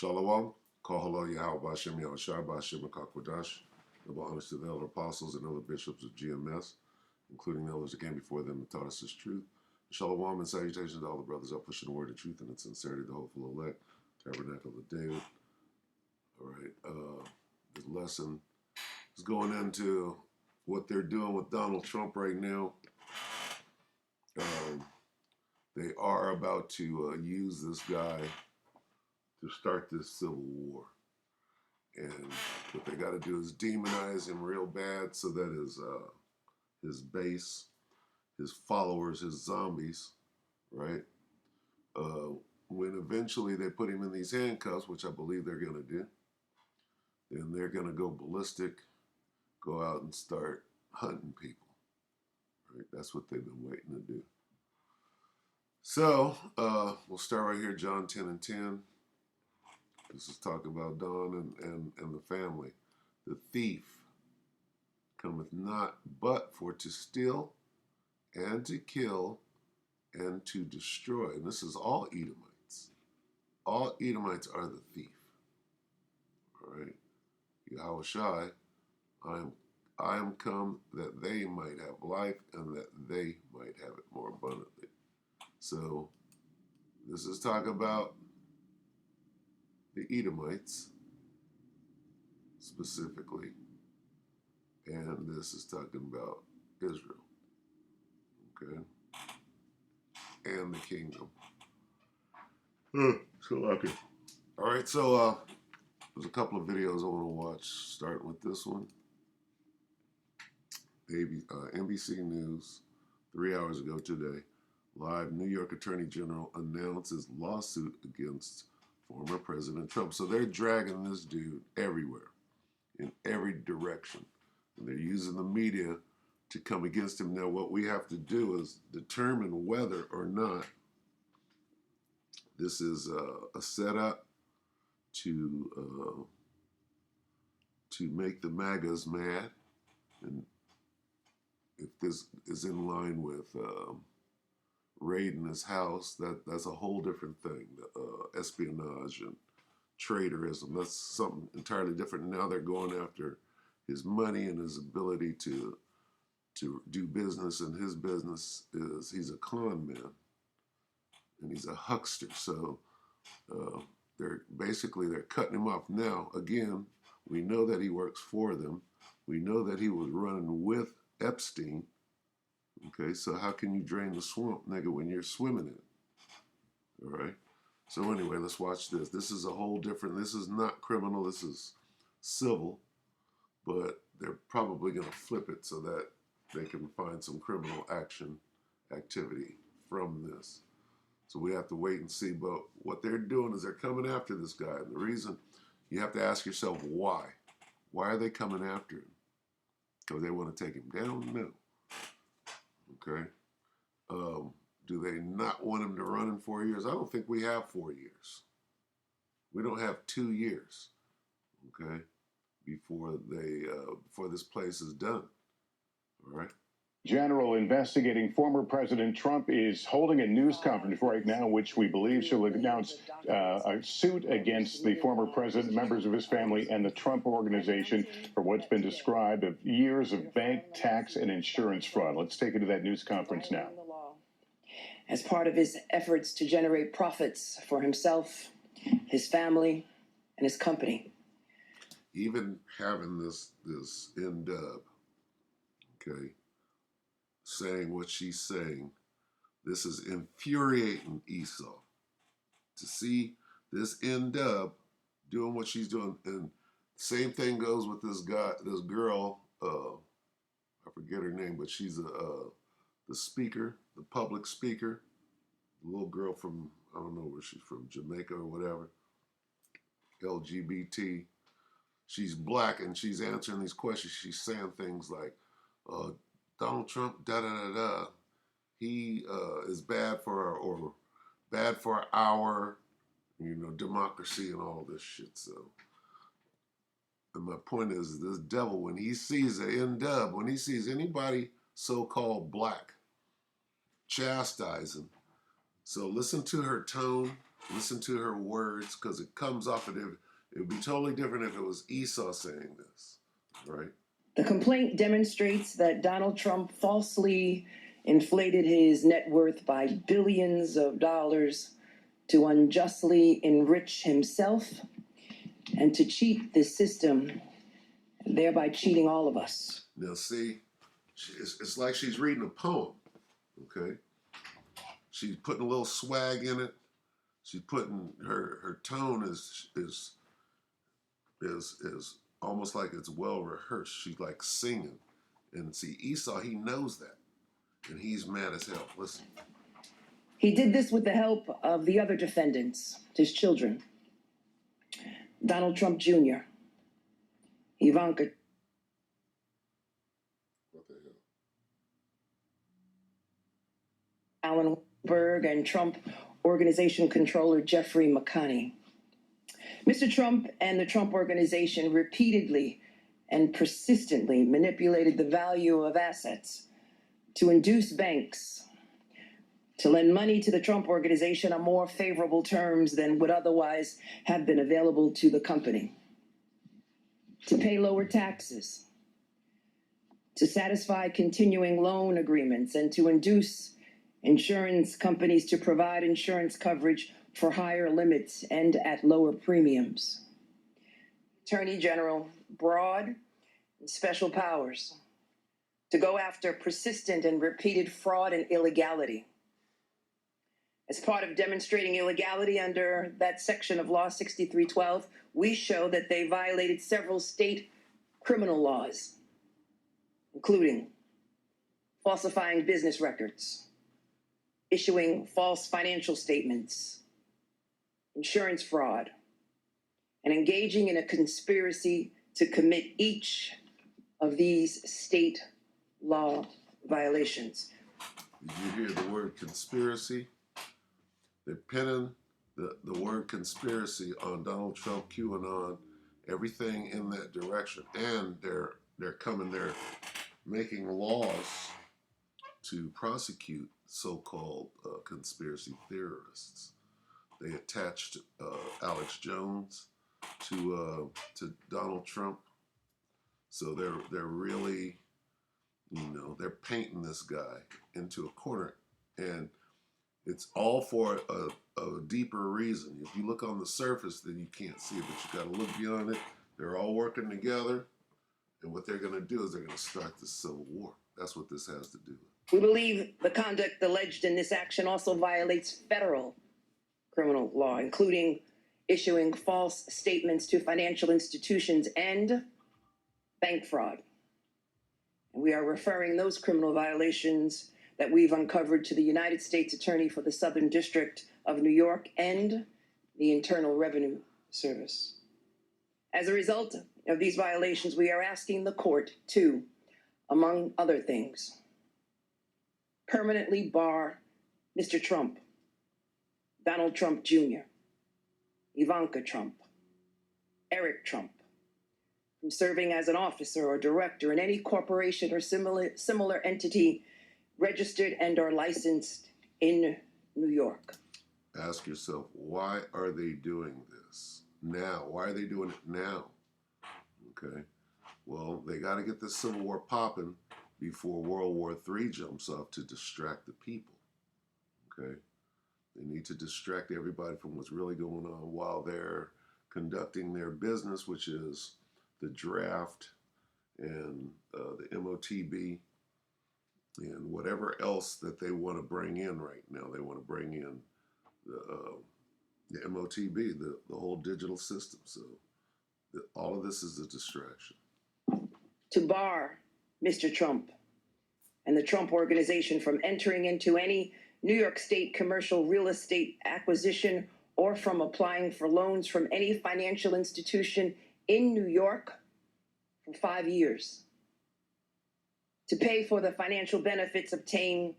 Shalom, Kahalo Yahweh Bashem Yahushua Bashem Akakwadash. Double honors to the elder apostles and other bishops of GMS, including the elders that came before them and taught us this truth. Shalom and salutations to all the brothers out pushing the word of truth and in sincerity, the hopeful elect, tabernacle of David. All right, this lesson is going into what they're doing with Donald Trump right now. They are about to use this guy to start this civil war. And what they got to do is demonize him real bad so that his base, his followers, his zombies, right? When eventually they put him in these handcuffs, which I believe they're going to do, then they're going to go ballistic, go out and start hunting people. Right? That's what they've been waiting to do. So we'll start right here, John 10 and 10. This is talking about Don and the family. The thief cometh not but for to steal and to kill and to destroy. And this is all Edomites. All Edomites are the thief. All right. Yahushai, I am come that they might have life and that they might have it more abundantly. So this is talking about the Edomites specifically, and this is talking about Israel, okay, and the kingdom. So lucky. All right, so there's a couple of videos I want to watch, starting with this one. NBC News, 3 hours ago today, live New York Attorney General announces lawsuit against former President Trump. So they're dragging this dude everywhere, in every direction. And they're using the media to come against him. Now, what we have to do is determine whether or not this is a setup to make the MAGAs mad, and if this is in line with raiding his house, that's a whole different thing. Espionage and traitorism, that's something entirely different. Now they're going after his money and his ability to do business, and his business is he's a con man and he's a huckster. So they're cutting him off. Now, again, we know that he works for them. We know that he was running with Epstein. Okay, so how can you drain the swamp, nigga, when you're swimming in it? All right. So anyway, let's watch this. This is a whole different, this is not criminal, this is civil, but they're probably going to flip it so that they can find some criminal activity from this. So we have to wait and see. But what they're doing is they're coming after this guy. And the reason, you have to ask yourself why. Why are they coming after him? Because they want to take him down? No. Okay. Do they not want him to run in 4 years? I don't think we have 4 years. We don't have 2 years, okay, before this place is done. All right. General investigating former President Trump is holding a news conference right now, which we believe she'll announce a suit against the former president, members of his family, and the Trump Organization for what's been described of years of bank, tax, and insurance fraud. Let's take it to that news conference now. As part of his efforts to generate profits for himself, his family, and his company. Even having this N-Dub, okay, saying what she's saying, this is infuriating Esau. To see this N-Dub doing what she's doing, and same thing goes with this girl, I forget her name, but she's the speaker, the public speaker, the little girl from, I don't know where she's from, Jamaica or whatever, LGBT. She's black and she's answering these questions. She's saying things like, Donald Trump, da-da-da-da, he is bad for our, democracy and all this shit. So, and my point is, this devil, when he sees an N-Dub, when he sees anybody so-called black, chastising. So listen to her tone, Listen to her words, because it comes off of it. It would be totally different if it was Esau saying this, right? The complaint demonstrates that Donald Trump falsely inflated his net worth by billions of dollars to unjustly enrich himself and to cheat the system, thereby cheating all of us. Now, see, it's like she's reading a poem, okay? She's putting a little swag in it. She's putting her tone is almost like it's well rehearsed. She's like singing, and see, Esau, he knows that, and he's mad as hell. Listen. He did this with the help of the other defendants, his children, Donald Trump Jr., Ivanka. What the hell? Alan Berg, and Trump Organization controller Jeffrey McConney. Mr. Trump and the Trump Organization repeatedly and persistently manipulated the value of assets to induce banks to lend money to the Trump Organization on more favorable terms than would otherwise have been available to the company, to pay lower taxes, to satisfy continuing loan agreements, and to induce insurance companies to provide insurance coverage for higher limits and at lower premiums. Attorney General, broad and special powers to go after persistent and repeated fraud and illegality. As part of demonstrating illegality under that section of Law 6312, we show that they violated several state criminal laws, including falsifying business records, issuing false financial statements, insurance fraud, and engaging in a conspiracy to commit each of these state law violations. Did you hear the word conspiracy? They're pinning the word conspiracy on Donald Trump, QAnon, everything in that direction. And they're making laws to prosecute so-called conspiracy theorists. They attached Alex Jones to Donald Trump, so they're really, they're painting this guy into a corner, and it's all for a deeper reason. If you look on the surface, then you can't see it, but you got to look beyond it. They're all working together, and what they're going to do is they're going to start this civil war. That's what this has to do with. We believe the conduct alleged in this action also violates federal criminal law, including issuing false statements to financial institutions and bank fraud. And we are referring those criminal violations that we've uncovered to the United States Attorney for the Southern District of New York and the Internal Revenue Service. As a result of these violations, we are asking the court to, among other things, permanently bar Mr. Trump, Donald Trump Jr., Ivanka Trump, Eric Trump, from serving as an officer or director in any corporation or similar entity registered and or licensed in New York. Ask yourself, why are they doing this now? Why are they doing it now? Okay, well, they got to get the Civil War popping before World War III jumps off to distract the people. Okay, they need to distract everybody from what's really going on while they're conducting their business, which is the draft and the MOTB and whatever else that they want to bring in right now. They want to bring in the MOTB, the whole digital system. So all of this is a distraction. To bar Mr. Trump and the Trump Organization from entering into any New York State commercial real estate acquisition or from applying for loans from any financial institution in New York for 5 years. To pay for the financial benefits obtained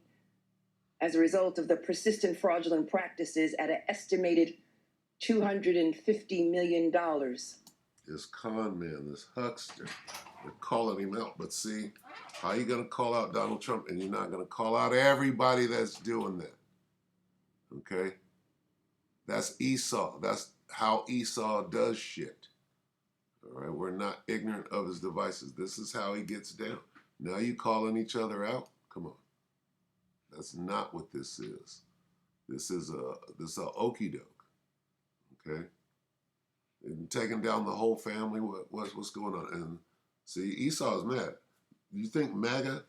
as a result of the persistent fraudulent practices at an estimated $250 million. This con man, this huckster, they're calling him out. But see, how are you going to call out Donald Trump and you're not going to call out everybody that's doing that? Okay? That's Esau. That's how Esau does shit. All right, we're not ignorant of his devices. This is how he gets down. Now you calling each other out? Come on. That's not what this is. This is a okie doke. Okay? And taking down the whole family. What's going on? And see, Esau is mad. You think MAGA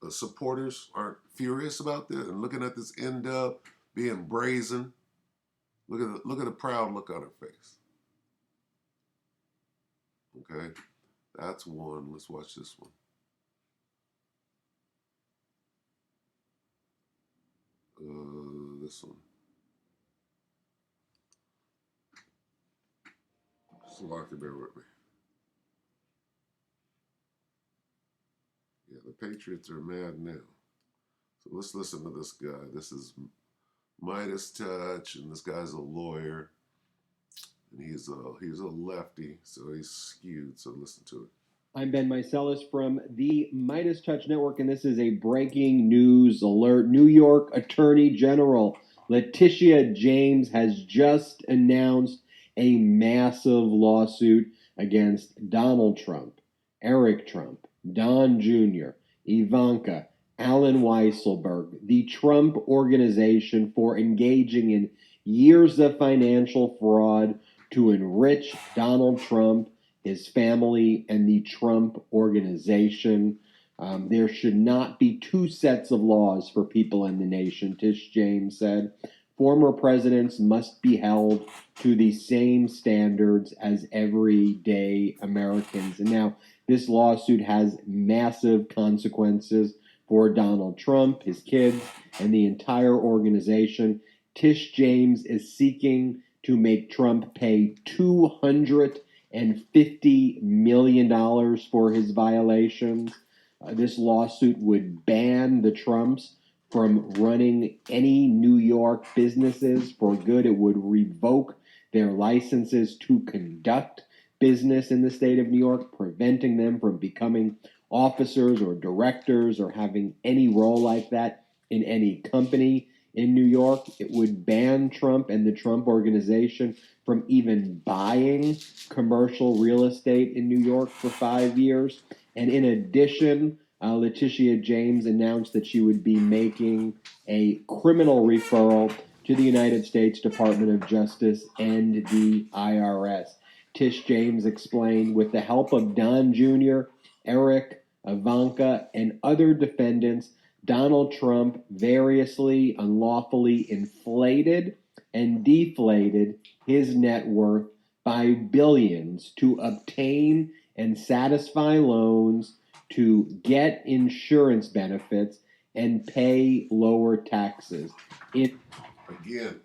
supporters aren't furious about this and looking at this end up being brazen? Look at the proud look on her face. Okay, that's one. Let's watch this one. This one. So I can bear with me. Yeah, the Patriots are mad now. So let's listen to this guy. This is Midas Touch, and this guy's a lawyer, and he's a lefty, so he's skewed. So listen to it. I'm Ben Meiselas from the Midas Touch Network, and this is a breaking news alert. New York Attorney General Letitia James has just announced a massive lawsuit against Donald Trump, Eric Trump, Don Jr., Ivanka, Alan Weisselberg, the Trump Organization, for engaging in years of financial fraud to enrich Donald Trump, his family, and the Trump Organization. There should not be two sets of laws for people in the nation, Tish James said. Former presidents must be held to the same standards as everyday Americans. And now this lawsuit has massive consequences for Donald Trump, his kids, and the entire organization. Tish James is seeking to make Trump pay $250 million for his violations. This lawsuit would ban the Trumps from running any New York businesses for good. It would revoke their licenses to conduct business in the state of New York, preventing them from becoming officers or directors or having any role like that in any company in New York. It would ban Trump and the Trump Organization from even buying commercial real estate in New York for 5 years. And in addition, Letitia James announced that she would be making a criminal referral to the United States Department of Justice and the IRS. Tish James explained, with the help of Don Jr., Eric, Ivanka, and other defendants, Donald Trump variously, unlawfully inflated and deflated his net worth by billions to obtain and satisfy loans, to get insurance benefits, and pay lower taxes. Again,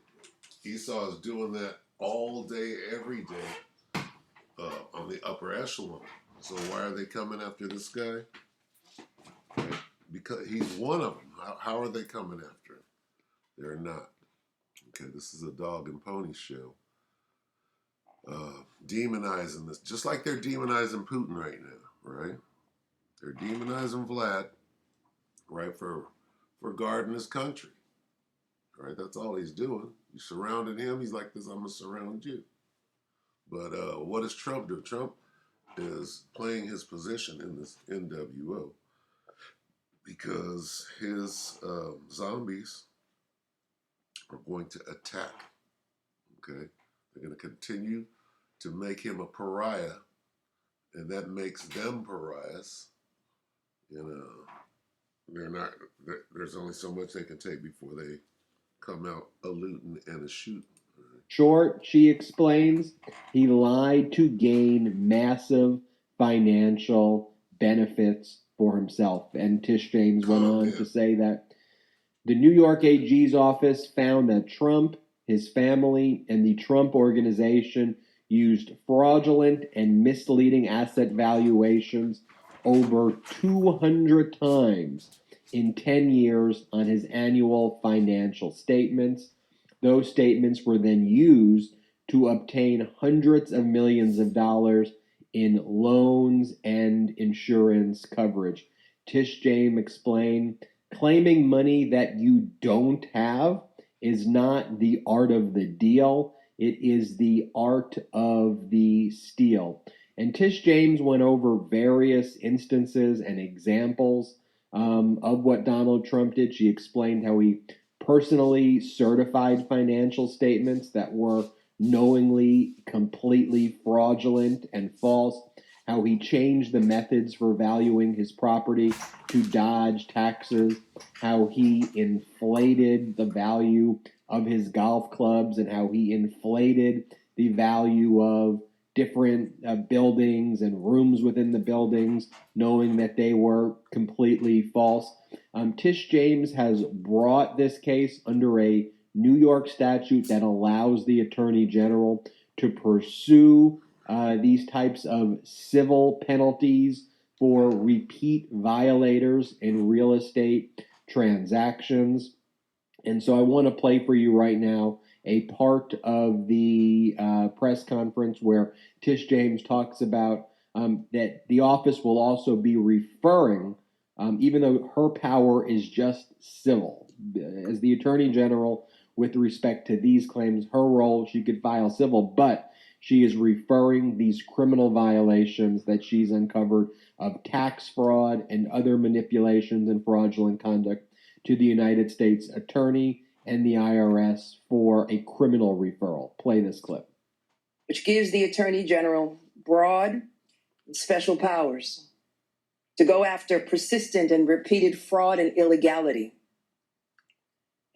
Esau is doing that all day, every day, on the upper echelon. So why are they coming after this guy? Right? Because he's one of them. How are they coming after him? They're not. Okay, this is a dog and pony show. Demonizing this, just like they're demonizing Putin right now, right? They're demonizing Vlad, right, for guarding his country. Right, that's all he's doing. You surrounded him, he's like this, I'm gonna surround you. But what does Trump do? Trump is playing his position in this NWO because his zombies are going to attack. Okay, they're going to continue to make him a pariah, and that makes them pariahs. They're not. There's only so much they can take before they come out a looting and a shooting. Short, she explains, he lied to gain massive financial benefits for himself. And Tish James went on to say that the New York AG's office found that Trump, his family, and the Trump Organization used fraudulent and misleading asset valuations over 200 times in 10 years on his annual financial statements. Those statements were then used to obtain hundreds of millions of dollars in loans and insurance coverage. Tish James explained, claiming money that you don't have is not the art of the deal, it is the art of the steal. And Tish James went over various instances and examples of what Donald Trump did. She explained how he personally certified financial statements that were knowingly, completely fraudulent and false, how he changed the methods for valuing his property to dodge taxes, how he inflated the value of his golf clubs, and how he inflated the value of different buildings and rooms within the buildings, knowing that they were completely false. Tish James has brought this case under a New York statute that allows the Attorney General to pursue these types of civil penalties for repeat violators in real estate transactions. And so I want to play for you right now a part of the press conference where Tish James talks about that the office will also be referring, even though her power is just civil, as the Attorney General with respect to these claims, her role, she could file civil, but she is referring these criminal violations that she's uncovered of tax fraud and other manipulations and fraudulent conduct to the United States Attorney and the IRS for a criminal referral. Play this clip. Which gives the Attorney General broad and special powers to go after persistent and repeated fraud and illegality.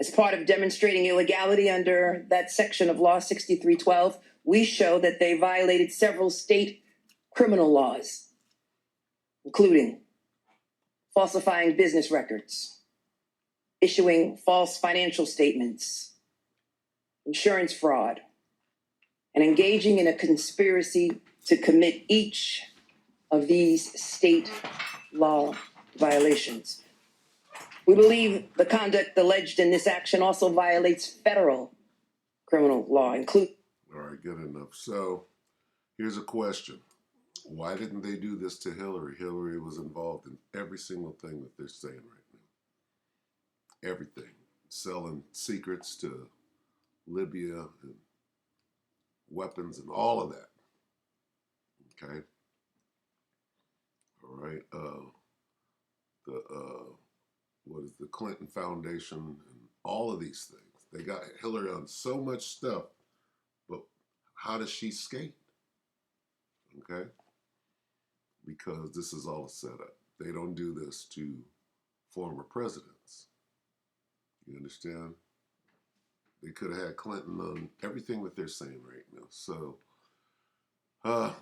As part of demonstrating illegality under that section of Law 6312, we show that they violated several state criminal laws, including falsifying business records, issuing false financial statements, insurance fraud, and engaging in a conspiracy to commit each of these state law violations. We believe the conduct alleged in this action also violates federal criminal law, including. All right, good enough. So here's a question. Why didn't they do this to Hillary? Hillary was involved in every single thing that they're saying right now. Everything. Selling secrets to Libya and weapons and all of that. Okay? All right. What is the Clinton Foundation and all of these things. They got Hillary on so much stuff, but how does she skate? Okay? Because this is all a setup. They don't do this to former presidents. You understand? They could have had Clinton on everything that they're saying right now. So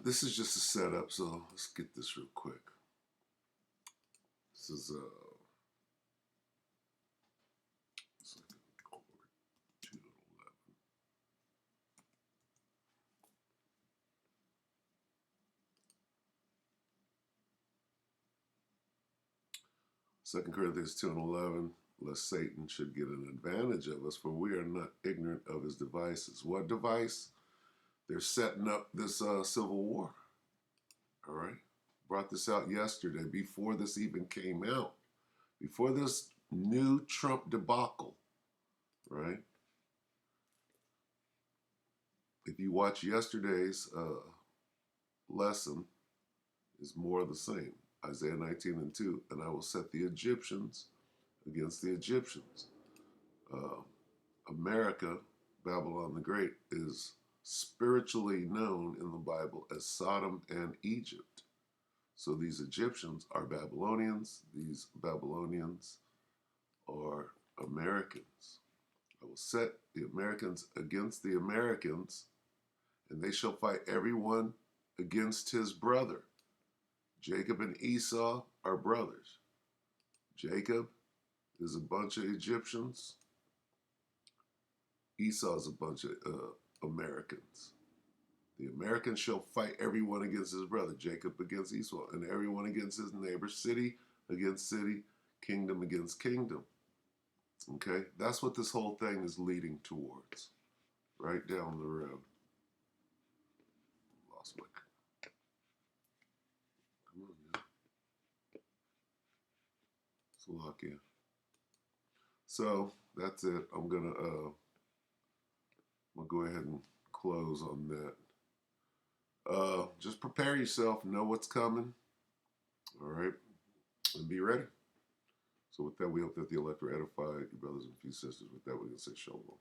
this is just a setup, so let's get this real quick. This is Second Court 211. Second Corinthians 2:11, lest Satan should get an advantage of us, for we are not ignorant of his devices. What device? They're setting up this civil war. All right? Brought this out yesterday before this even came out. Before this new Trump debacle, right? If you watch yesterday's lesson, is more of the same. Isaiah 19:2, and I will set the Egyptians against the Egyptians. America, Babylon the Great, is spiritually known in the Bible as Sodom and Egypt. So these Egyptians are Babylonians. These Babylonians are Americans. I will set the Americans against the Americans, and they shall fight everyone against his brother. Jacob and Esau are brothers. Jacob is a bunch of Egyptians. Esau is a bunch of Americans. The Americans shall fight everyone against his brother, Jacob against Esau, and everyone against his neighbor, city against city, kingdom against kingdom. Okay? That's what this whole thing is leading towards. Right down the road. Lost my... Come on now. Let's lock in. So, that's it. I'm going to... we'll go ahead and close on that. Just prepare yourself, know what's coming, all right, and be ready. So with that, we hope that the electorate edified your brothers and few sisters. With that, we can say shalom.